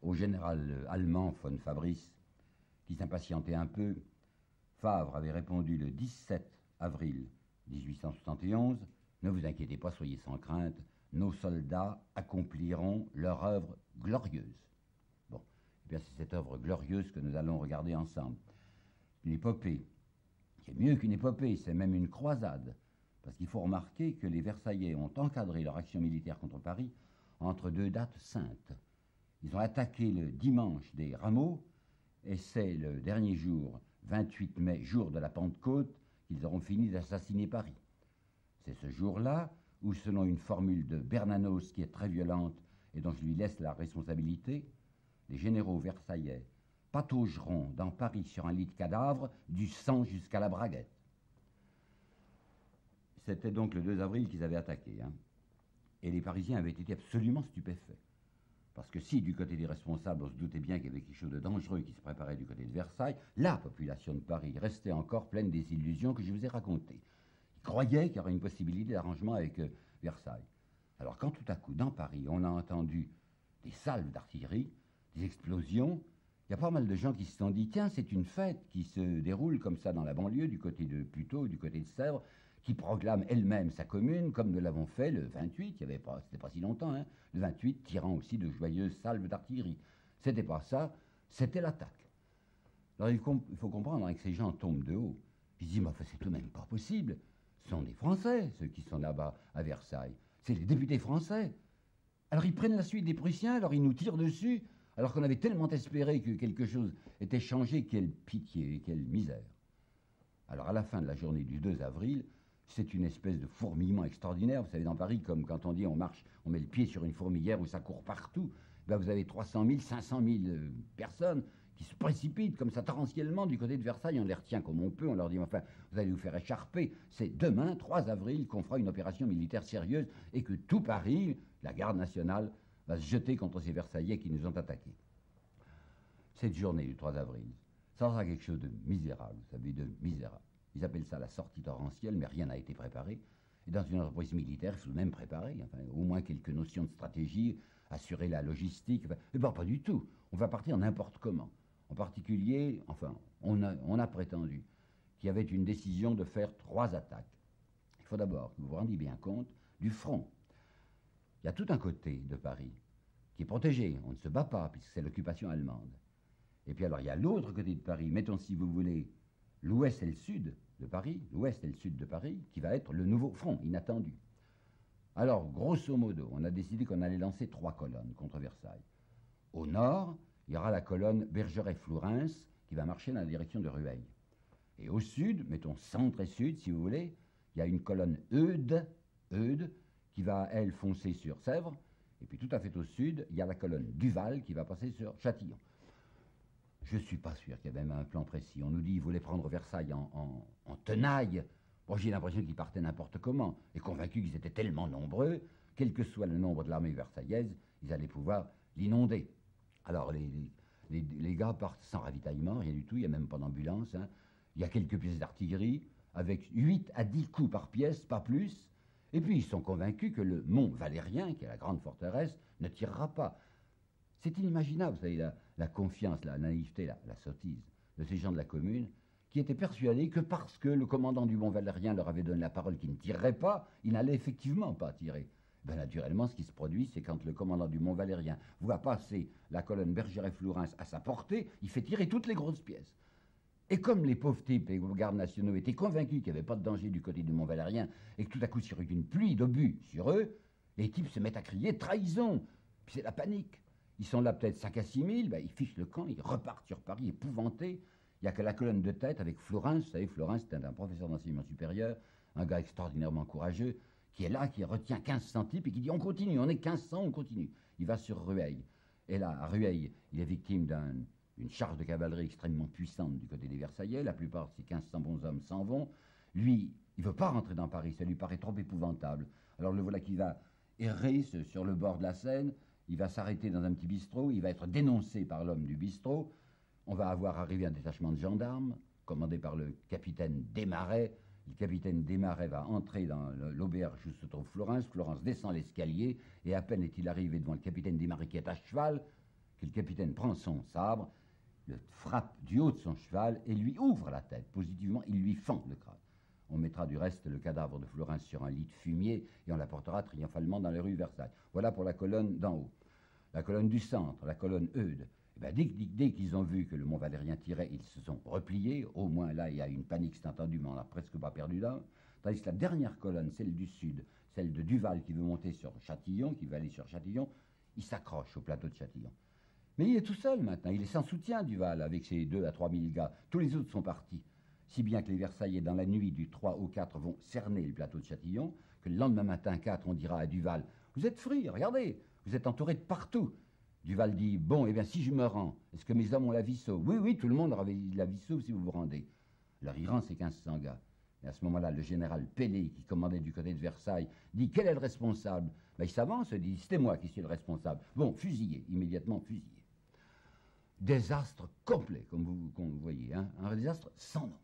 Au général allemand von Fabrice, qui s'impatientait un peu, Favre avait répondu le 17 avril 1871 « Ne vous inquiétez pas, soyez sans crainte, nos soldats accompliront leur œuvre glorieuse. » Bon, et bien c'est cette œuvre glorieuse que nous allons regarder ensemble. Une épopée, c'est mieux qu'une épopée, c'est même une croisade, parce qu'il faut remarquer que les Versaillais ont encadré leur action militaire contre Paris entre deux dates saintes. Ils ont attaqué le dimanche des Rameaux, et c'est le dernier jour, 28 mai, jour de la Pentecôte, qu'ils auront fini d'assassiner Paris. C'est ce jour-là où, selon une formule de Bernanos qui est très violente et dont je lui laisse la responsabilité, les généraux versaillais pataugeront dans Paris sur un lit de cadavres, du sang jusqu'à la braguette. C'était donc le 2 avril qu'ils avaient attaqué, hein. Et les Parisiens avaient été absolument stupéfaits. Parce que si, du côté des responsables, on se doutait bien qu'il y avait quelque chose de dangereux qui se préparait du côté de Versailles, la population de Paris restait encore pleine des illusions que je vous ai racontées. Ils croyaient qu'il y aurait une possibilité d'arrangement avec Versailles. Alors quand tout à coup, dans Paris, on a entendu des salves d'artillerie, des explosions, il y a pas mal de gens qui se sont dit « Tiens, c'est une fête qui se déroule comme ça dans la banlieue, du côté de Puteaux, du côté de Sèvres, qui proclame elle-même sa commune, comme nous l'avons fait le 28, c'était pas si longtemps, hein, le 28, tirant aussi de joyeuses salves d'artillerie. C'était pas ça, c'était l'attaque. » Alors il faut comprendre hein, que ces gens tombent de haut. Ils disent « Mais c'est tout de même pas possible. Ce sont des Français, ceux qui sont là-bas à Versailles. C'est les députés français. » Alors ils prennent la suite des Prussiens, alors ils nous tirent dessus, alors qu'on avait tellement espéré que quelque chose était changé. Quelle pitié, quelle misère. Alors à la fin de la journée du 2 avril, c'est une espèce de fourmillement extraordinaire. Vous savez, dans Paris, comme quand on dit on marche, on met le pied sur une fourmilière où ça court partout, ben vous avez 300 000, 500 000 personnes qui se précipitent comme ça torrentiellement du côté de Versailles. On les retient comme on peut, on leur dit enfin, vous allez vous faire écharper. C'est demain, 3 avril, qu'on fera une opération militaire sérieuse et que tout Paris, la garde nationale, va se jeter contre ces Versaillais qui nous ont attaqués. Cette journée du 3 avril, ça sera quelque chose de misérable, vous savez, de misérable. Ils appellent ça la sortie torrentielle, mais rien n'a été préparé. Et dans une entreprise militaire, il faut même préparer, enfin, au moins quelques notions de stratégie, assurer la logistique. Enfin, et ben pas du tout. On va partir n'importe comment. En particulier, enfin, on a prétendu qu'il y avait une décision de faire 3 attaques. Il faut d'abord que vous vous rendiez bien compte du front. Il y a tout un côté de Paris qui est protégé. On ne se bat pas, puisque c'est l'occupation allemande. Et puis alors, il y a l'autre côté de Paris, mettons si vous voulez, l'ouest et le sud de Paris, l'ouest et le sud de Paris, qui va être le nouveau front, inattendu. Alors, grosso modo, on a décidé qu'on allait lancer 3 colonnes contre Versailles. Au nord, il y aura la colonne Bergeret-Flourens, qui va marcher dans la direction de Rueil. Et au sud, mettons centre et sud, si vous voulez, il y a une colonne Eudes, qui va, elle, foncer sur Sèvres. Et puis tout à fait au sud, il y a la colonne Duval, qui va passer sur Châtillon. Je ne suis pas sûr qu'il y avait même un plan précis. On nous dit qu'ils voulaient prendre Versailles en tenaille. Bon, j'ai l'impression qu'ils partaient n'importe comment, et convaincus qu'ils étaient tellement nombreux, quel que soit le nombre de l'armée versaillaise, ils allaient pouvoir l'inonder. Alors les gars partent sans ravitaillement, rien du tout, il n'y a même pas d'ambulance. Hein. Il y a quelques pièces d'artillerie, avec 8 à 10 coups par pièce, pas plus. Et puis ils sont convaincus que le mont Valérien, qui est la grande forteresse, ne tirera pas. C'est inimaginable, vous savez, la confiance, la naïveté, la sottise de ces gens de la commune, qui étaient persuadés que parce que le commandant du Mont Valérien leur avait donné la parole qu'il ne tirerait pas, il n'allait effectivement pas tirer. Ben, naturellement, ce qui se produit, c'est quand le commandant du Mont Valérien voit passer la colonne Bergeret-Flourens à sa portée, il fait tirer toutes les grosses pièces. Et comme les pauvres types et les gardes nationaux étaient convaincus qu'il n'y avait pas de danger du côté du Mont Valérien, et que tout à coup, sur une pluie d'obus sur eux, les types se mettent à crier « trahison !» Puis c'est la panique. Ils sont là peut-être 5 à 6 000, ben, ils fichent le camp, ils repartent sur Paris épouvantés. Il n'y a que la colonne de tête avec Flourens. Vous savez, Flourens, c'était un professeur d'enseignement supérieur, un gars extraordinairement courageux, qui est là, qui retient 1500 types et qui dit « on continue, on est 1500, on continue ». Il va sur Rueil. Et là, à Rueil, il est victime une charge de cavalerie extrêmement puissante du côté des Versaillais. La plupart de ces 1500 bons hommes s'en vont. Lui, il ne veut pas rentrer dans Paris, ça lui paraît trop épouvantable. Alors le voilà qui va errer sur le bord de la Seine, il va s'arrêter dans un petit bistrot, il va être dénoncé par l'homme du bistrot. On va avoir arrivé un détachement de gendarmes, commandé par le capitaine Desmarais. Le capitaine Desmarais va entrer dans l'auberge où se trouve Florence. Florence descend l'escalier, et à peine est-il arrivé devant le capitaine Desmarais qui est à cheval, que le capitaine prend son sabre, le frappe du haut de son cheval et lui ouvre la tête. Positivement, il lui fend le crâne. On mettra du reste le cadavre de Florence sur un lit de fumier et on l'apportera triomphalement dans les rues Versailles. Voilà pour la colonne d'en haut. La colonne du centre, la colonne Eudes. Eh bien, dès qu'ils ont vu que le Mont Valérien tirait, ils se sont repliés. Au moins là, il y a une panique, c'est entendu, mais on n'a presque pas perdu d'âme. Tandis que la dernière colonne, celle du sud, celle de Duval qui veut monter sur Châtillon, qui veut aller sur Châtillon, il s'accroche au plateau de Châtillon. Mais il est tout seul maintenant, il est sans soutien, Duval, avec ses 2 à 3 000 gars. Tous les autres sont partis. Si bien que les Versaillais, dans la nuit du 3 au 4, vont cerner le plateau de Châtillon, que le lendemain matin 4, on dira à Duval, « Vous êtes free, regardez, vous êtes entouré de partout. » Duval dit, « Bon, eh bien, si je me rends, est-ce que mes hommes ont la vie sauve ?»« Oui, oui, tout le monde aura la vie sauve si vous vous rendez. » Alors il rend ses 1500 gars. Et à ce moment-là, le général Pellé, qui commandait du côté de Versailles, dit, « Quel est le responsable ?» Ben, il s'avance et dit, « C'est moi qui suis le responsable. » Bon, fusillé, immédiatement fusillé. Désastre complet, comme vous voyez, hein, un désastre sans nom.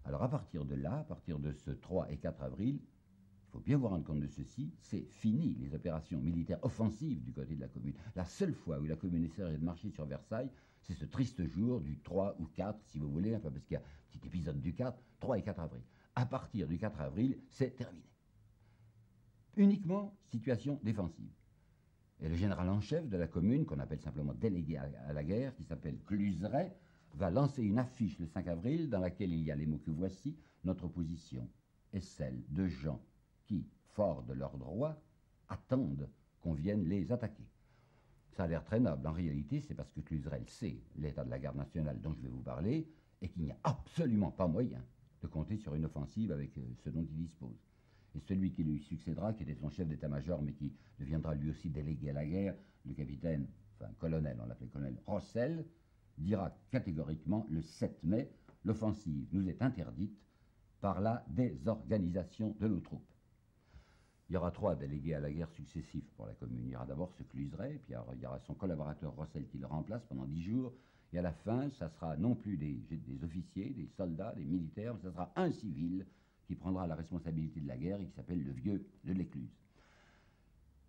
Alors à partir de là, à partir de ce 3 et 4 avril, il faut bien vous rendre compte de ceci, c'est fini les opérations militaires offensives du côté de la commune. La seule fois où la commune essaierait de marcher sur Versailles, c'est ce triste jour du 3 ou 4, si vous voulez, enfin parce qu'il y a un petit épisode du 4, 3 et 4 avril. À partir du 4 avril, c'est terminé. Uniquement situation défensive. Et le général en chef de la commune, qu'on appelle simplement délégué à la guerre, qui s'appelle Cluseret, va lancer une affiche le 5 avril dans laquelle il y a les mots que voici. Notre position est celle de gens qui, forts de leurs droits, attendent qu'on vienne les attaquer. Ça a l'air très noble. En réalité, c'est parce que Cluseret sait l'état de la garde nationale dont je vais vous parler et qu'il n'y a absolument pas moyen de compter sur une offensive avec ce dont il dispose. Et celui qui lui succédera, qui était son chef d'état-major, mais qui deviendra lui aussi délégué à la guerre, le capitaine, enfin colonel, on l'appelait colonel Rossel, dira catégoriquement le 7 mai, l'offensive nous est interdite par la désorganisation de nos troupes. Il y aura 3 délégués à la guerre successifs pour la commune. Il y aura d'abord ce Cluseret, puis il y aura son collaborateur Rossel qui le remplace pendant 10 jours, et à la fin, ça sera non plus des officiers, des soldats, des militaires, mais ça sera un civil qui prendra la responsabilité de la guerre et qui s'appelle le vieux de l'Écluse.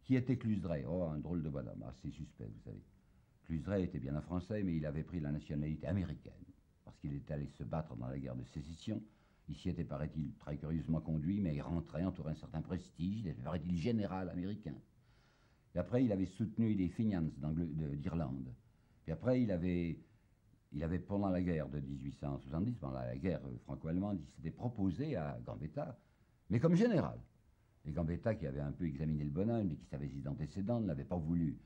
Qui était Cluseret? Oh, un drôle de bonhomme, assez suspect, vous savez. Cluseret était bien un Français, mais il avait pris la nationalité américaine, parce qu'il était allé se battre dans la guerre de sécession. Il s'y était, paraît-il, très curieusement conduit, mais il rentrait entouré d'un certain prestige, il était, paraît-il, général américain. Et après, il avait soutenu les Fenians d'Irlande. Puis après, il avait, pendant la guerre de 1870, pendant la guerre franco-allemande, il s'était proposé à Gambetta, mais comme général. Et Gambetta, qui avait un peu examiné le bonhomme et qui savait ses antécédents, ne l'avait pas voulu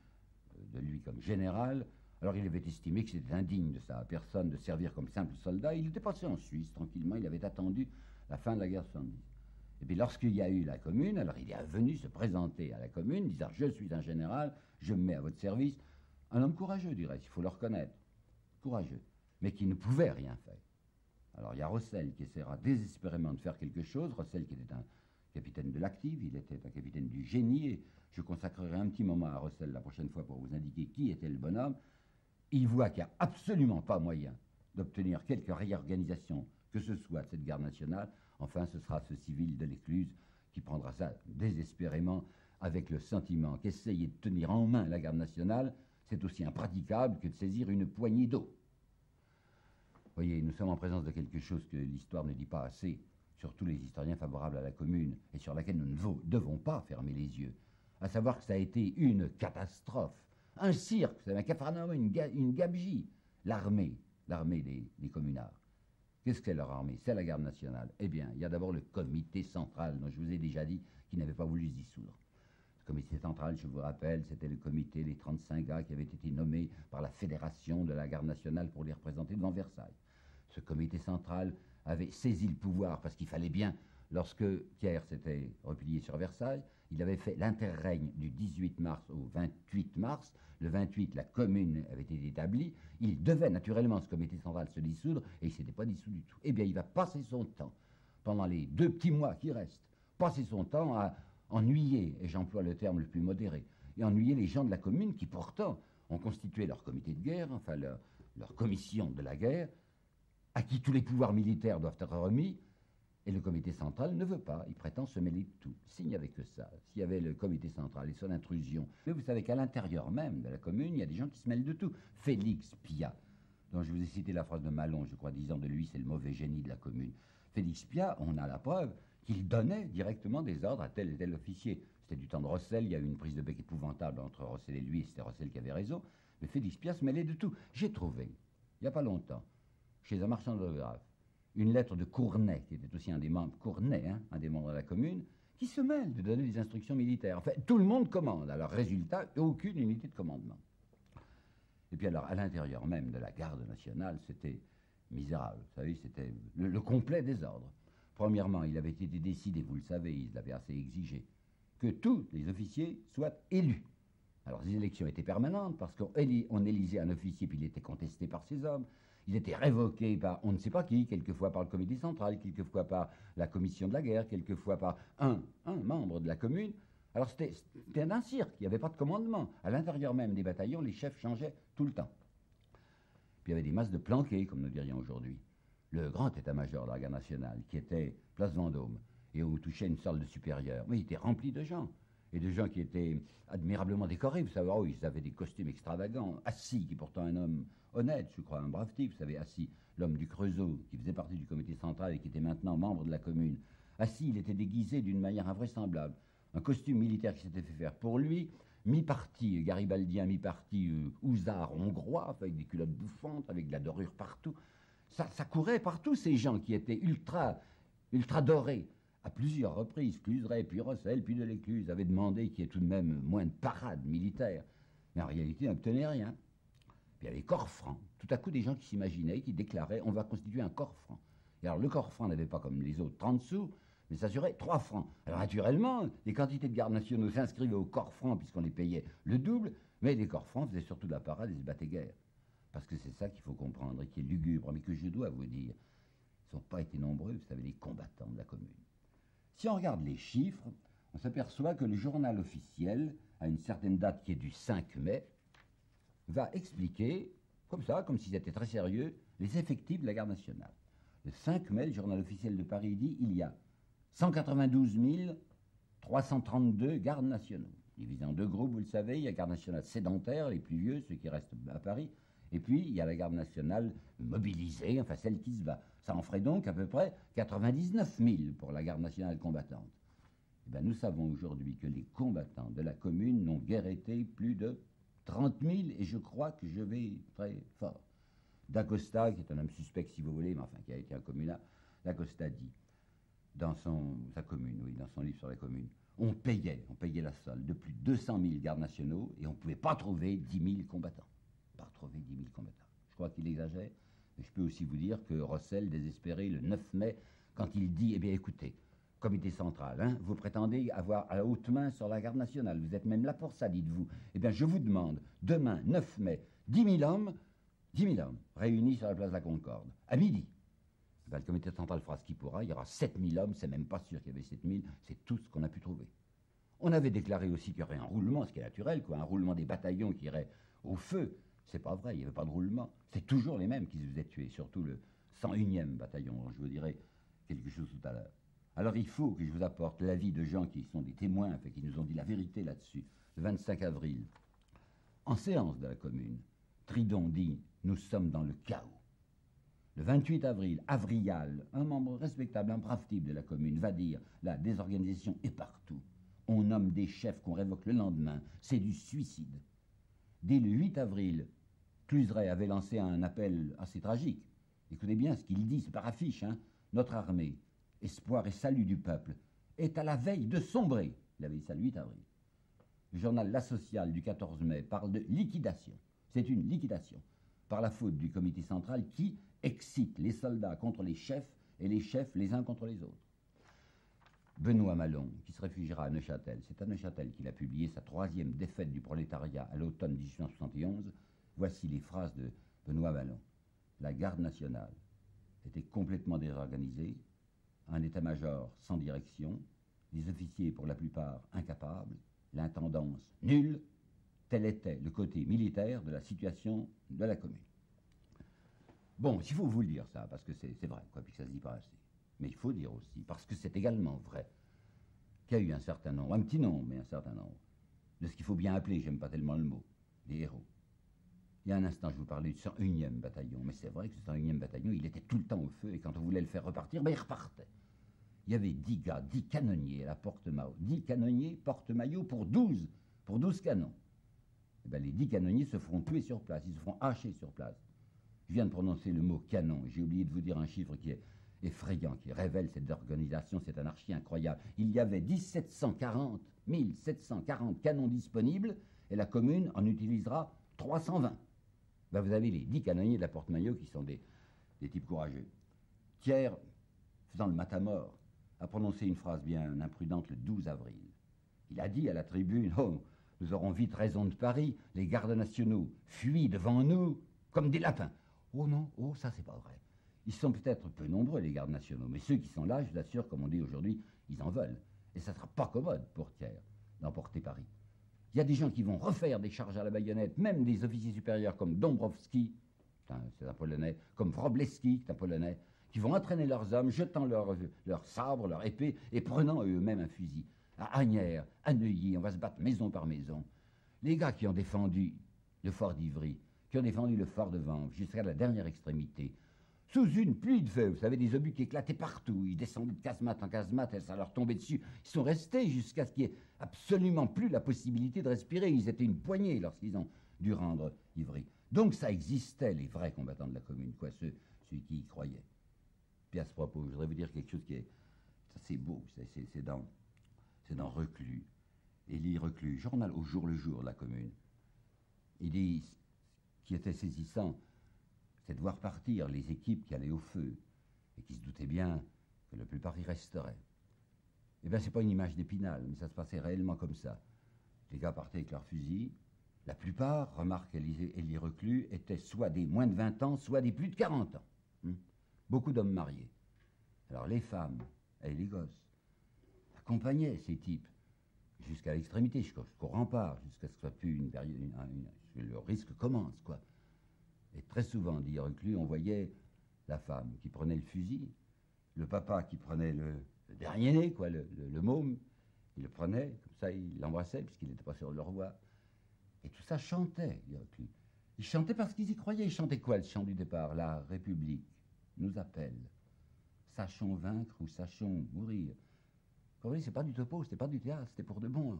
de lui comme général. Alors il avait estimé que c'était indigne de sa personne de servir comme simple soldat. Il était passé en Suisse tranquillement, il avait attendu la fin de la guerre 70. Et puis lorsqu'il y a eu la commune, alors il est venu se présenter à la commune, disant « Je suis un général, je me mets à votre service ». Un homme courageux, dirais-je, il faut le reconnaître. Courageux, mais qui ne pouvait rien faire. Alors il y a Rossel qui essaiera désespérément de faire quelque chose. Rossel qui était un capitaine de l'active, il était un capitaine du génie, et je consacrerai un petit moment à Rossel la prochaine fois pour vous indiquer qui était le bonhomme. Il voit qu'il n'y a absolument pas moyen d'obtenir quelque réorganisation que ce soit de cette garde nationale. Enfin, ce sera ce civil de l'Écluse qui prendra ça désespérément avec le sentiment qu'essayer de tenir en main la garde nationale, c'est aussi impraticable que de saisir une poignée d'eau. Vous voyez, nous sommes en présence de quelque chose que l'histoire ne dit pas assez, surtout les historiens favorables à la commune, et sur laquelle nous ne devons pas fermer les yeux, à savoir que ça a été une catastrophe, un cirque, c'est un capharnaüm, une gabegie, l'armée des communards. Qu'est-ce qu'est leur armée? C'est la garde nationale. Eh bien, il y a d'abord le comité central, dont je vous ai déjà dit, qui n'avait pas voulu se dissoudre. Le comité central, je vous rappelle, c'était le comité des 35 gars qui avaient été nommés par la fédération de la garde nationale pour les représenter devant Versailles. Ce comité central avait saisi le pouvoir parce qu'il fallait bien lorsque Thiers s'était replié sur Versailles, il avait fait l'interrègne du 18 mars au 28 mars. Le 28, la commune avait été établie. Il devait naturellement, ce comité central, se dissoudre, et il ne s'était pas dissous du tout. Eh bien, il va passer son temps, pendant les 2 petits mois qui restent, passer son temps à ennuyer, et j'emploie le terme le plus modéré, et ennuyer les gens de la commune qui pourtant ont constitué leur comité de guerre, enfin leur commission de la guerre, à qui tous les pouvoirs militaires doivent être remis. Et le comité central ne veut pas, il prétend se mêler de tout. S'il n'y avait que ça, s'il y avait le comité central et son intrusion, mais vous savez qu'à l'intérieur même de la commune, il y a des gens qui se mêlent de tout. Félix Pyat, dont je vous ai cité la phrase de Malon, je crois, disant de lui, c'est le mauvais génie de la commune. Félix Pyat, on a la preuve qu'il donnait directement des ordres à tel et tel officier. C'était du temps de Rossel, il y a eu une prise de bec épouvantable entre Rossel et lui, et c'était Rossel qui avait raison, mais Félix Pyat se mêlait de tout. J'ai trouvé, il n'y a pas longtemps, chez un marchand d'orthographe, une lettre de Cournet, qui était aussi un des membres, Cournet, hein, un des membres de la commune, qui se mêle de donner des instructions militaires. En fait, tout le monde commande. Alors, résultat, aucune unité de commandement. Et puis alors, à l'intérieur même de la garde nationale, c'était misérable. Vous savez, c'était le complet désordre. Premièrement, il avait été décidé, vous le savez, ils l'avaient assez exigé, que tous les officiers soient élus. Alors, les élections étaient permanentes parce qu'on élisait un officier, puis il était contesté par ses hommes. Il était révoqué par on ne sait pas qui, quelquefois par le comité central, quelquefois par la commission de la guerre, quelquefois par un membre de la commune. Alors c'était un cirque, il n'y avait pas de commandement. À l'intérieur même des bataillons, les chefs changeaient tout le temps. Puis il y avait des masses de planqués, comme nous dirions aujourd'hui. Le grand état-major de la garde nationale, qui était Place Vendôme, et où touchait une salle de supérieur, mais il était rempli de gens. Et de gens qui étaient admirablement décorés, vous savez, ils avaient des costumes extravagants. Assis, qui est pourtant un homme honnête, je crois, un brave type, vous savez, Assis, l'homme du Creusot, qui faisait partie du comité central et qui était maintenant membre de la commune. Assis, il était déguisé d'une manière invraisemblable. Un costume militaire qui s'était fait faire pour lui, mi-parti garibaldien, mi-parti housard hongrois, avec des culottes bouffantes, avec de la dorure partout. Ça courait partout, ces gens qui étaient ultra dorés. À plusieurs reprises, Cluseret, puis Rossel, puis Delescluze avaient demandé qu'il y ait tout de même moins de parades militaires. Mais en réalité, ils n'obtenaient rien. Puis il y avait corps franc. Tout à coup, des gens qui s'imaginaient, qui déclaraient on va constituer un corps franc. Et alors, le corps franc n'avait pas comme les autres 30 sous, mais s'assurait 3 francs. Alors, naturellement, les quantités de gardes nationaux s'inscrivaient au corps franc puisqu'on les payait le double, mais les corps francs faisaient surtout de la parade et se battaient guerre. Parce que c'est ça qu'il faut comprendre et qui est lugubre, mais que je dois vous dire. Ils n'ont pas été nombreux, vous savez, les combattants de la commune. Si on regarde les chiffres, on s'aperçoit que le journal officiel, à une certaine date qui est du 5 mai, va expliquer, comme ça, comme si c'était très sérieux, les effectifs de la garde nationale. Le 5 mai, le journal officiel de Paris dit il y a 192 332 gardes nationaux. Divisés en 2 groupes, vous le savez, il y a la garde nationale sédentaire, les plus vieux, ceux qui restent à Paris, et puis il y a la garde nationale mobilisée, enfin celle qui se bat. Ça en ferait donc à peu près 99 000 pour la garde nationale combattante. Eh bien, nous savons aujourd'hui que les combattants de la commune n'ont guère été plus de 30 000, et je crois que je vais très fort. D'Acosta, qui est un homme suspect si vous voulez, mais enfin qui a été un communard, d'Acosta dit, dans sa commune, oui, dans son livre sur la commune, on payait la solde de plus de 200 000 gardes nationaux, et on ne pouvait pas trouver 10 000 combattants. Pas trouver 10 000 combattants. Je crois qu'il exagère, mais je peux aussi vous dire que Rossel, désespéré, le 9 mai, quand il dit, eh bien écoutez, comité central, hein, vous prétendez avoir à la haute main sur la garde nationale, vous êtes même là pour ça, dites-vous. Eh bien je vous demande, demain, 9 mai, 10 000 hommes réunis sur la place de la Concorde, à midi. Eh bien, le comité central fera ce qu'il pourra, il y aura 7 000 hommes, c'est même pas sûr qu'il y avait 7 000, c'est tout ce qu'on a pu trouver. On avait déclaré aussi qu'il y aurait un roulement, ce qui est naturel, quoi, un roulement des bataillons qui irait au feu. C'est pas vrai, il n'y avait pas de roulement. C'est toujours les mêmes qui se faisaient tuer, surtout le 101e bataillon, dont je vous dirai quelque chose tout à l'heure. Alors il faut que je vous apporte l'avis de gens qui sont des témoins, enfin, qui nous ont dit la vérité là-dessus. Le 25 avril, en séance de la commune, Tridon dit « Nous sommes dans le chaos ». Le 28 avril, Avrial, un membre respectable, un brave type de la commune, va dire « La désorganisation est partout. On nomme des chefs qu'on révoque le lendemain. C'est du suicide ». Dès le 8 avril, Cluseret avait lancé un appel assez tragique. Écoutez bien ce qu'il dit, c'est par affiche, hein. Notre armée, espoir et salut du peuple, est à la veille de sombrer. Il avait dit ça le 8 avril. Le journal La Sociale du 14 mai parle de liquidation. C'est une liquidation par la faute du comité central qui excite les soldats contre les chefs et les chefs les uns contre les autres. Benoît Malon, qui se réfugiera à Neuchâtel. C'est à Neuchâtel qu'il a publié sa 3e défaite du prolétariat à l'automne 1871. Voici les phrases de Benoît Malon. La garde nationale était complètement désorganisée, un état-major sans direction, des officiers pour la plupart incapables, l'intendance nulle. Tel était le côté militaire de la situation de la commune. Bon, il faut vous le dire ça, parce que c'est vrai, quoi, puis que ça se dit pas assez. Mais il faut dire aussi, parce que c'est également vrai, qu'il y a eu un certain nombre, un petit nombre, mais un certain nombre, de ce qu'il faut bien appeler, j'aime pas tellement le mot, des héros. Il y a un instant, je vous parlais du 101e bataillon, mais c'est vrai que ce 101e bataillon, il était tout le temps au feu, et quand on voulait le faire repartir, ben il repartait. Il y avait 10 gars, 10 canonniers à la porte-maillot, 10 canonniers porte-maillot pour 12 canons. Et ben, les 10 canonniers se feront tuer sur place, ils se feront hacher sur place. Je viens de prononcer le mot canon, j'ai oublié de vous dire un chiffre qui est effrayant, qui révèle cette organisation, cette anarchie incroyable. Il y avait 1740 canons disponibles, et la commune en utilisera 320. Ben, vous avez les 10 canonniers de la porte-maillot qui sont des types courageux. Thiers, faisant le matamor, a prononcé une phrase bien imprudente le 12 avril. Il a dit à la tribune, « Oh, nous aurons vite raison de Paris, les gardes nationaux fuient devant nous comme des lapins. » Oh non, oh ça c'est pas vrai. Ils sont peut-être peu nombreux les gardes nationaux, mais ceux qui sont là, je vous assure, comme on dit aujourd'hui, ils en veulent. Et ça ne sera pas commode pour Thiers d'emporter Paris. Il y a des gens qui vont refaire des charges à la baïonnette, même des officiers supérieurs comme Dombrowski, c'est un Polonais, comme Wróblewski, c'est un Polonais, qui vont entraîner leurs hommes, jetant leurs sabres, leurs épées, et prenant eux-mêmes un fusil. À Asnières, à Neuilly, on va se battre maison par maison. Les gars qui ont défendu le fort d'Ivry, qui ont défendu le fort de Vanves, jusqu'à la dernière extrémité, sous une pluie de feu, vous savez, des obus qui éclataient partout, ils descendaient de casemate en casemate, et ça leur tombait dessus. Ils sont restés jusqu'à ce qu'il n'y ait absolument plus la possibilité de respirer. Ils étaient une poignée lorsqu'ils ont dû rendre Ivry. Donc ça existait, les vrais combattants de la commune, quoi, ceux qui y croyaient. Puis à ce propos, je voudrais vous dire quelque chose qui est assez beau, c'est dans Reclus. Élie Reclus, journal au jour le jour de la commune. Il dit, ce qui était saisissant, c'est de voir partir les équipes qui allaient au feu et qui se doutaient bien que la plupart y resteraient. Eh bien, c'est pas une image d'Épinal, mais ça se passait réellement comme ça. Les gars partaient avec leurs fusils. La plupart, remarque Élie Reclus, étaient soit des moins de 20 ans, soit des plus de 40 ans. Beaucoup d'hommes mariés. Alors les femmes et les gosses accompagnaient ces types jusqu'à l'extrémité, jusqu'au rempart, jusqu'à ce que ce soit plus une période, le risque commence, quoi. Et très souvent, dit Reclus, on voyait la femme qui prenait le fusil, le papa qui prenait le dernier né, quoi, le môme, il le prenait, comme ça il l'embrassait, puisqu'il n'était pas sûr de le revoir. Et tout ça chantait, dit Reclus. Ils chantaient parce qu'ils y croyaient. Ils chantaient quoi, le chant du départ? La République nous appelle. Sachons vaincre ou sachons mourir. Vous voyez, c'est pas du topo, c'était pas du théâtre, c'était pour de bon.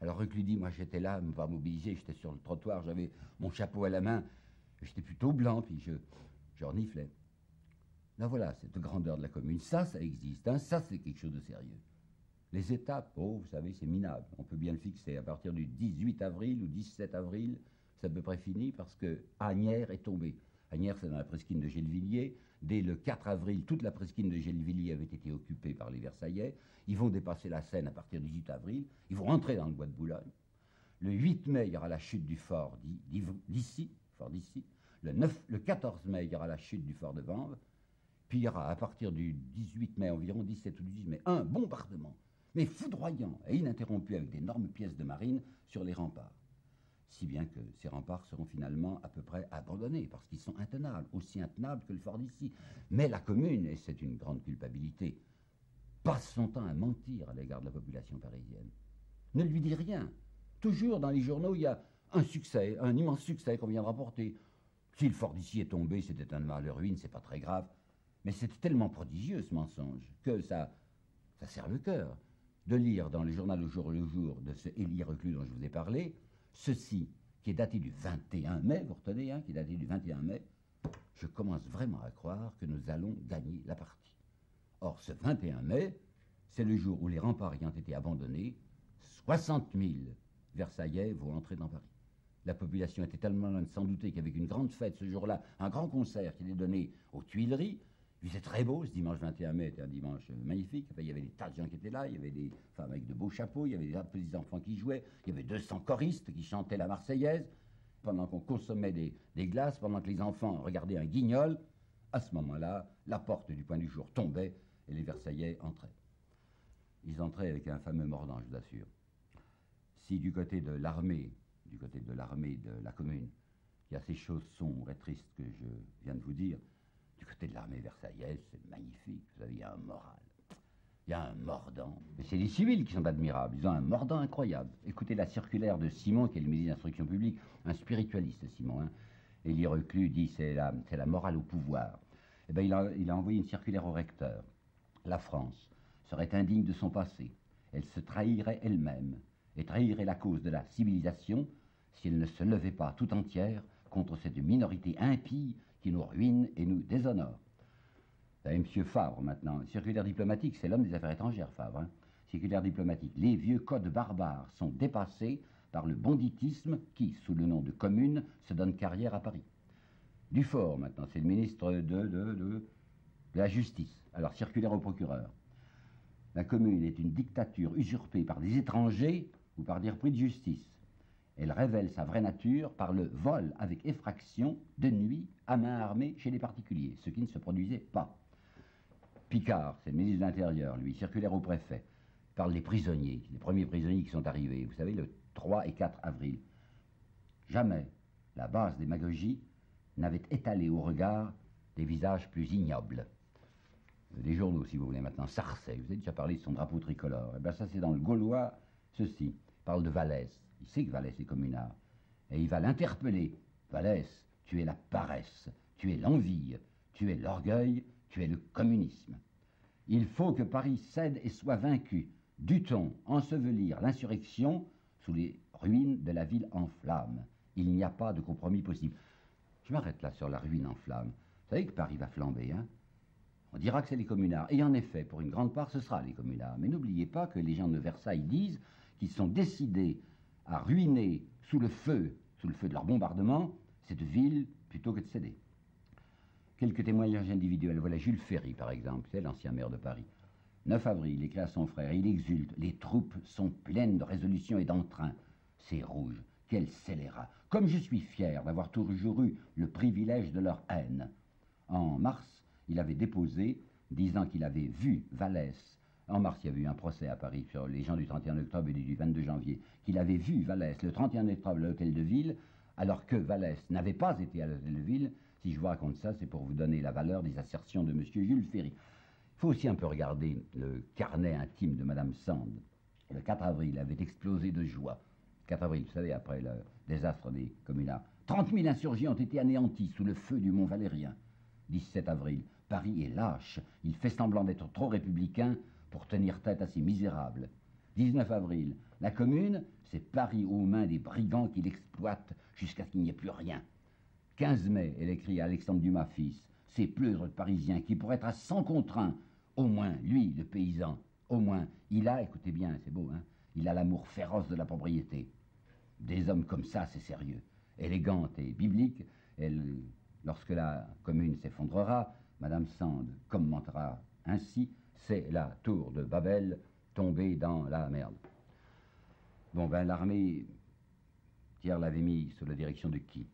Alors Reclus dit, moi j'étais là, pas mobilisé, j'étais sur le trottoir, j'avais mon chapeau à la main, j'étais plutôt blanc, puis je reniflais. Là voilà, cette grandeur de la commune, ça existe, hein, ça c'est quelque chose de sérieux. Les étapes, oh, vous savez, c'est minable, on peut bien le fixer. À partir du 18 avril ou 17 avril, c'est à peu près fini parce que Asnières est tombée. Asnières, c'est dans la presqu'île de Gennevilliers. Dès le 4 avril, toute la presqu'île de Gennevilliers avait été occupée par les Versaillais. Ils vont dépasser la Seine à partir du 18 avril. Ils vont rentrer dans le bois de Boulogne. Le 8 mai, il y aura la chute du fort d'Issy. Le 14 mai, il y aura la chute du fort de Vanves. Puis il y aura, à partir du 18 mai, environ 17 ou 18 mai, un bombardement, mais foudroyant et ininterrompu avec d'énormes pièces de marine sur les remparts. Si bien que ces remparts seront finalement à peu près abandonnés, parce qu'ils sont intenables, aussi intenables que le fort d'Issy. Mais la commune, et c'est une grande culpabilité, passe son temps à mentir à l'égard de la population parisienne. Ne lui dit rien. Toujours dans les journaux, il y a un succès, un immense succès qu'on vient de rapporter. Si le fort d'Issy est tombé, c'était un malheur ruine, c'est pas très grave. Mais c'est tellement prodigieux ce mensonge que ça serre le cœur de lire dans le journal au jour le jour de ce Élie Reclus dont je vous ai parlé, ceci, qui est daté du 21 mai, vous retenez, qui est daté du 21 mai, je commence vraiment à croire que nous allons gagner la partie. Or, ce 21 mai, c'est le jour où les remparts ayant été abandonnés, 60 000 Versaillais vont entrer dans Paris. La population était tellement loin de s'en douter qu'avec une grande fête ce jour-là, un grand concert qui est donné aux Tuileries, Il faisait très beau, ce dimanche 21 mai était un dimanche magnifique. Enfin, il y avait des tas de gens qui étaient là, il y avait des femmes avec de beaux chapeaux, il y avait des petits enfants qui jouaient, il y avait 200 choristes qui chantaient la Marseillaise. Pendant qu'on consommait des glaces, pendant que les enfants regardaient un guignol, à ce moment-là, la porte du point du jour tombait et les Versaillais entraient. Ils entraient avec un fameux mordant, je vous assure. Si du côté de l'armée de la Commune, il y a ces choses sombres et tristes que je viens de vous dire, du côté de l'armée versaillaise, c'est magnifique. Vous savez, il y a un moral, il y a un mordant. Mais c'est les civils qui sont admirables, ils ont un mordant incroyable. Écoutez la circulaire de Simon, qui est le ministre de l'Instruction publique, un spiritualiste, Simon, hein. Élie Reclus dit c'est la morale au pouvoir. Eh bien, il a envoyé une circulaire au recteur. La France serait indigne de son passé. Elle se trahirait elle-même et trahirait la cause de la civilisation si elle ne se levait pas tout entière contre cette minorité impie qui nous ruine et nous déshonore. Vous savez, M. Favre, maintenant, circulaire diplomatique, c'est l'homme des affaires étrangères, Favre. Hein. Circulaire diplomatique. Les vieux codes barbares sont dépassés par le banditisme qui, sous le nom de commune, se donne carrière à Paris. Dufort, maintenant, c'est le ministre de la Justice. Alors, circulaire au procureur. La commune est une dictature usurpée par des étrangers ou par des repris de justice. Elle révèle sa vraie nature par le vol avec effraction de nuit à main armée chez les particuliers, ce qui ne se produisait pas. Picard, c'est le ministre de l'Intérieur, lui, circulaire au préfet, parle des prisonniers, les premiers prisonniers qui sont arrivés, vous savez, le 3 et 4 avril. Jamais la base des démagogie n'avait étalé au regard des visages plus ignobles. Des journaux, si vous voulez, maintenant, Sarcey, vous avez déjà parlé de son drapeau tricolore. Eh bien, ça, c'est dans le Gaulois, ceci. Il parle de Vallès. Il sait que Vallès est communard. Et il va l'interpeller. Vallès, tu es la paresse, tu es l'envie, tu es l'orgueil, tu es le communisme. Il faut que Paris cède et soit vaincu. Dut-on ensevelir l'insurrection sous les ruines de la ville en flammes? Il n'y a pas de compromis possible. Je m'arrête là sur la ruine en flammes. Vous savez que Paris va flamber, hein? On dira que c'est les communards. Et en effet, pour une grande part, ce sera les communards. Mais n'oubliez pas que les gens de Versailles disent qu'ils sont décidés à ruiner sous le feu de leur bombardement, cette ville plutôt que de céder. Quelques témoignages individuels. Voilà Jules Ferry, par exemple, c'est l'ancien maire de Paris. 9 avril, il écrit à son frère, il exulte. Les troupes sont pleines de résolution et d'entrain. C'est rouge. Quel scélérat. Comme je suis fier d'avoir toujours eu le privilège de leur haine. En mars, il avait déposé, disant qu'il avait vu Vallès. En mars, il y avait eu un procès à Paris sur les gens du 31 octobre et du 22 janvier, qu'il avait vu Vallès le 31 octobre à l'hôtel de ville, alors que Vallès n'avait pas été à l'hôtel de ville. Si je vous raconte ça, c'est pour vous donner la valeur des assertions de M. Jules Ferry. Il faut aussi un peu regarder le carnet intime de Mme Sand. Le 4 avril, avait explosé de joie. 4 avril, vous savez, après le désastre des communards. 30 000 insurgés ont été anéantis sous le feu du Mont Valérien. 17 avril, Paris est lâche. Il fait semblant d'être trop républicain pour tenir tête à ces misérables. 19 avril, la Commune, c'est Paris aux mains des brigands qui l'exploitent jusqu'à ce qu'il n'y ait plus rien. 15 mai, elle écrit à Alexandre Dumas, fils, ces pleutres parisiens qui pourraient être à 100 contre 1, au moins, lui, le paysan, au moins, il a, écoutez bien, c'est beau, hein, il a l'amour féroce de la propriété. Des hommes comme ça, c'est sérieux. Élégante et biblique, lorsque la Commune s'effondrera, Madame Sand commentera ainsi, c'est la tour de Babel tombée dans la merde. Bon, ben l'armée, Thiers l'avait mis sous la direction de qui?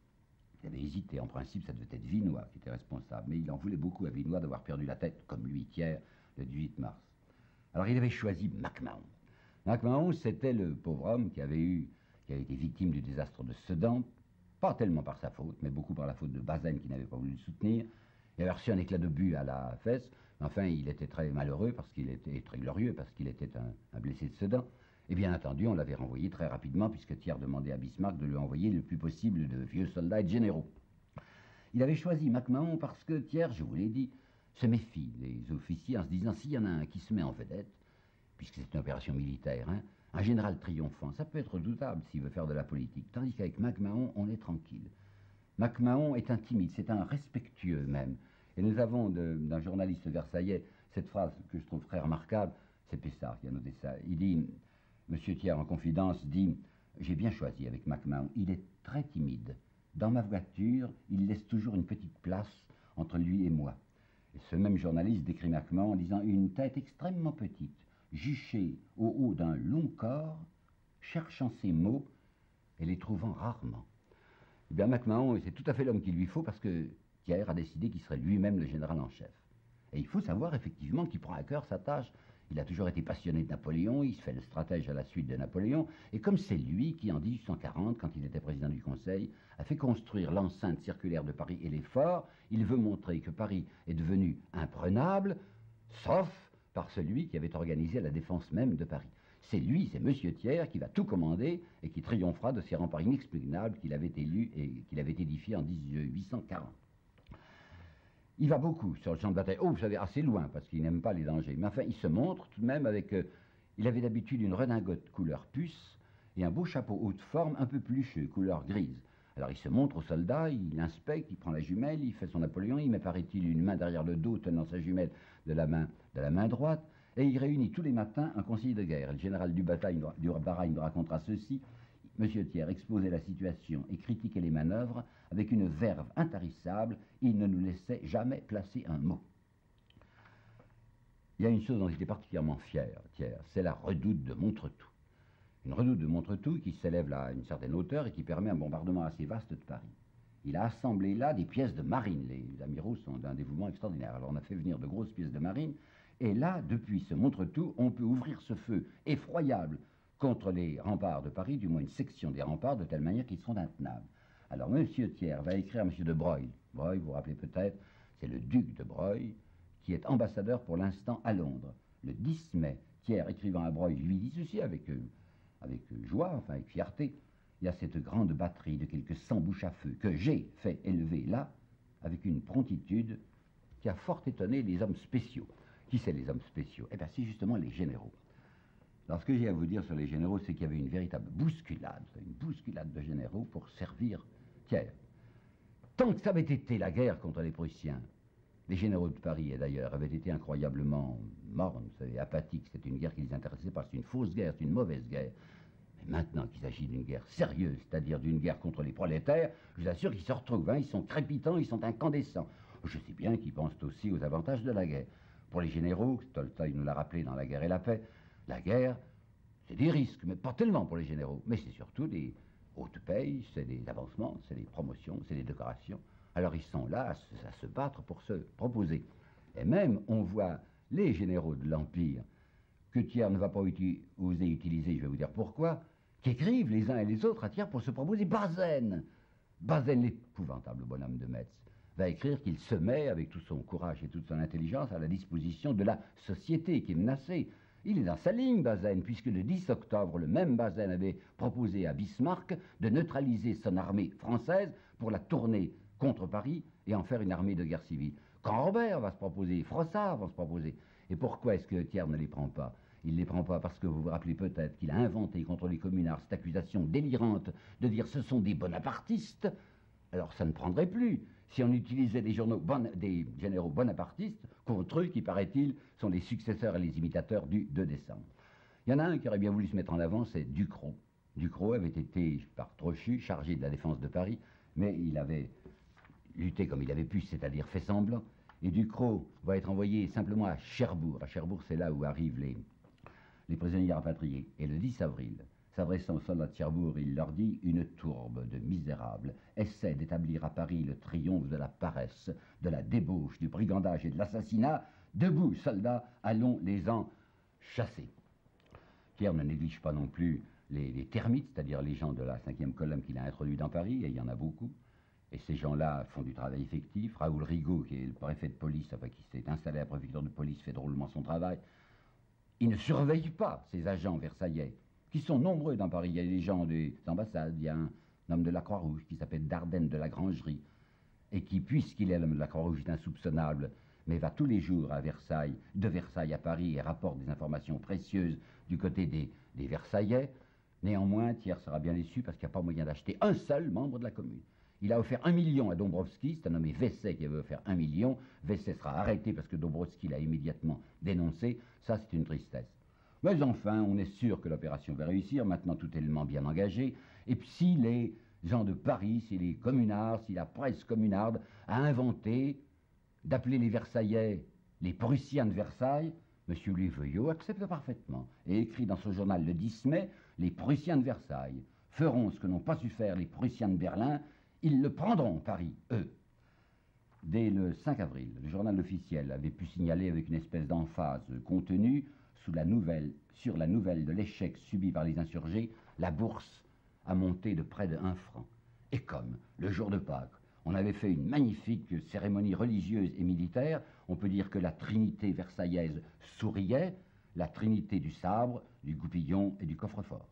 Il avait hésité, en principe ça devait être Vinoy qui était responsable, mais il en voulait beaucoup à Vinoy d'avoir perdu la tête, comme lui, Thiers, le 18 mars. Alors il avait choisi MacMahon. MacMahon, c'était le pauvre homme qui avait été victime du désastre de Sedan, pas tellement par sa faute, mais beaucoup par la faute de Bazaine qui n'avait pas voulu le soutenir. Il avait reçu un éclat de but à la fesse, mais enfin il était très malheureux, parce qu'il était très glorieux, parce qu'il était un blessé de Sedan. Et bien entendu, on l'avait renvoyé très rapidement, puisque Thiers demandait à Bismarck de lui envoyer le plus possible de vieux soldats et de généraux. Il avait choisi MacMahon parce que Thiers, je vous l'ai dit, se méfie des officiers en se disant s'il y en a un qui se met en vedette, puisque c'est une opération militaire, hein, un général triomphant, ça peut être redoutable s'il veut faire de la politique, tandis qu'avec MacMahon, on est tranquille. MacMahon est un timide, c'est un respectueux même. Et nous avons d'un journaliste versaillais cette phrase que je trouve très remarquable, c'est Pessard qui a noté ça. Il dit, Monsieur Thiers en confidence dit, j'ai bien choisi avec MacMahon, il est très timide. Dans ma voiture, il laisse toujours une petite place entre lui et moi. Et ce même journaliste décrit MacMahon en disant « Une tête extrêmement petite, juchée au haut d'un long corps, cherchant ses mots et les trouvant rarement. » Eh bien, MacMahon, c'est tout à fait l'homme qu'il lui faut parce que Thiers a décidé qu'il serait lui-même le général en chef. Et il faut savoir effectivement qu'il prend à cœur sa tâche. Il a toujours été passionné de Napoléon, il se fait le stratège à la suite de Napoléon, et comme c'est lui qui, en 1840, quand il était président du Conseil, a fait construire l'enceinte circulaire de Paris et les forts, il veut montrer que Paris est devenu imprenable, sauf par celui qui avait organisé la défense même de Paris. C'est lui, c'est M. Thiers, qui va tout commander et qui triomphera de ces remparts inexpugnables qu'il avait élus et qu'il avait édifiés en 1840. Il va beaucoup sur le champ de bataille. Oh, vous savez, assez loin, parce qu'il n'aime pas les dangers. Mais enfin, il se montre tout de même avec... il avait d'habitude une redingote couleur puce et un beau chapeau haute forme un peu plucheux, couleur grise. Alors il se montre aux soldats, il inspecte, il prend la jumelle, il fait son Napoléon, il met, paraît-il, une main derrière le dos, tenant sa jumelle de la main droite, et il réunit tous les matins un conseiller de guerre. Le général du Barail nous racontera ceci. Monsieur Thiers exposait la situation et critiquait les manœuvres avec une verve intarissable. Il ne nous laissait jamais placer un mot. Il y a une chose dont il était particulièrement fier, Thiers, c'est la redoute de Montretout. Une redoute de Montretout qui s'élève là à une certaine hauteur et qui permet un bombardement assez vaste de Paris. Il a assemblé là des pièces de marine. Les amiraux sont d'un dévouement extraordinaire. Alors on a fait venir de grosses pièces de marine. Et là, depuis ce Montretout, on peut ouvrir ce feu effroyable contre les remparts de Paris, du moins une section des remparts, de telle manière qu'ils seront intenables. Alors, M. Thiers va écrire à M. de Broglie. Broglie, vous vous rappelez peut-être, c'est le duc de Broglie, qui est ambassadeur pour l'instant à Londres. Le 10 mai, Thiers, écrivant à Broglie, lui dit ceci avec joie, enfin avec fierté. Il y a cette grande batterie de quelques 100 bouches à feu que j'ai fait élever là, avec une promptitude qui a fort étonné les hommes spéciaux. Qui c'est les hommes spéciaux? Eh bien, c'est justement les généraux. Alors, ce que j'ai à vous dire sur les généraux, c'est qu'il y avait une véritable bousculade de généraux pour servir Thiers. Tant que ça avait été la guerre contre les Prussiens, les généraux de Paris, et d'ailleurs, avaient été incroyablement mornes, vous savez, apathiques. C'est une guerre qui les intéressait pas, c'est une fausse guerre, c'est une mauvaise guerre. Mais maintenant qu'il s'agit d'une guerre sérieuse, c'est-à-dire d'une guerre contre les prolétaires, je vous assure qu'ils se retrouvent, ils sont crépitants, ils sont incandescents. Je sais bien qu'ils pensent aussi aux avantages de la guerre. Pour les généraux, Tolstoï nous l'a rappelé dans La guerre et la paix, la guerre, c'est des risques, mais pas tellement pour les généraux. Mais c'est surtout des hautes payes, c'est des avancements, c'est des promotions, c'est des décorations. Alors ils sont là à se battre pour se proposer. Et même, on voit les généraux de l'Empire, que Thiers ne va pas oser utiliser, je vais vous dire pourquoi, qui écrivent les uns et les autres à Thiers pour se proposer. Bazaine, l'épouvantable bonhomme de Metz, va écrire qu'il se met, avec tout son courage et toute son intelligence, à la disposition de la société qui est menacée. Il est dans sa ligne, Bazaine, puisque le 10 octobre, le même Bazaine avait proposé à Bismarck de neutraliser son armée française pour la tourner contre Paris et en faire une armée de guerre civile. Quand Robert va se proposer, Frossard va se proposer. Et pourquoi est-ce que Thiers ne les prend pas? Il ne les prend pas parce que vous vous rappelez peut-être qu'il a inventé contre les communards cette accusation délirante de dire ce sont des bonapartistes. Alors ça ne prendrait plus si on utilisait des généraux bonapartistes contre eux qui, paraît-il, sont les successeurs et les imitateurs du 2 décembre. Il y en a un qui aurait bien voulu se mettre en avant, c'est Ducrot. Ducrot avait été, par Trochu, chargé de la défense de Paris, mais il avait lutté comme il avait pu, c'est-à-dire fait semblant. Et Ducrot va être envoyé simplement à Cherbourg. À Cherbourg, c'est là où arrivent les prisonniers rapatriés. Et le 10 avril, s'adressant aux soldats de Cherbourg, il leur dit « Une tourbe de misérables essaie d'établir à Paris le triomphe de la paresse, de la débauche, du brigandage et de l'assassinat. Debout, soldats, allons les en chasser. » Thiers ne néglige pas non plus les termites, c'est-à-dire les gens de la 5e colonne qu'il a introduits dans Paris, et il y en a beaucoup. Et ces gens-là font du travail effectif. Raoul Rigaud, qui est le préfet de police, enfin qui s'est installé à la préfecture de police, fait drôlement son travail. Il ne surveille pas ces agents versaillais, qui sont nombreux dans Paris. Il y a des gens des ambassades, il y a un homme de la Croix-Rouge qui s'appelle Dardenne de la Grangerie, et qui, puisqu'il est l'homme de la Croix-Rouge, est insoupçonnable, mais va tous les jours à Versailles, de Versailles à Paris, et rapporte des informations précieuses du côté des Versaillais. Néanmoins, Thiers sera bien déçu parce qu'il n'y a pas moyen d'acheter un seul membre de la commune. Il a offert 1 million à Dombrowski, c'est un nommé Vesset qui avait offert 1 million. Vesset sera arrêté parce que Dombrowski l'a immédiatement dénoncé. Ça, c'est une tristesse. Mais enfin, on est sûr que l'opération va réussir. Maintenant, tout est tellement bien engagé. Et puis, si les gens de Paris, si les communards, si la presse communarde a inventé d'appeler les Versaillais les Prussiens de Versailles, M. Louis Veuillot accepte parfaitement et écrit dans ce journal le 10 mai, les Prussiens de Versailles feront ce que n'ont pas su faire les Prussiens de Berlin, ils le prendront, Paris, eux. Dès le 5 avril, le journal officiel avait pu signaler avec une espèce d'emphase contenue sur la nouvelle de l'échec subi par les insurgés, la bourse a monté de près de 1 franc. Et comme, le jour de Pâques, on avait fait une magnifique cérémonie religieuse et militaire, on peut dire que la trinité versaillaise souriait, la trinité du sabre, du goupillon et du coffre-fort.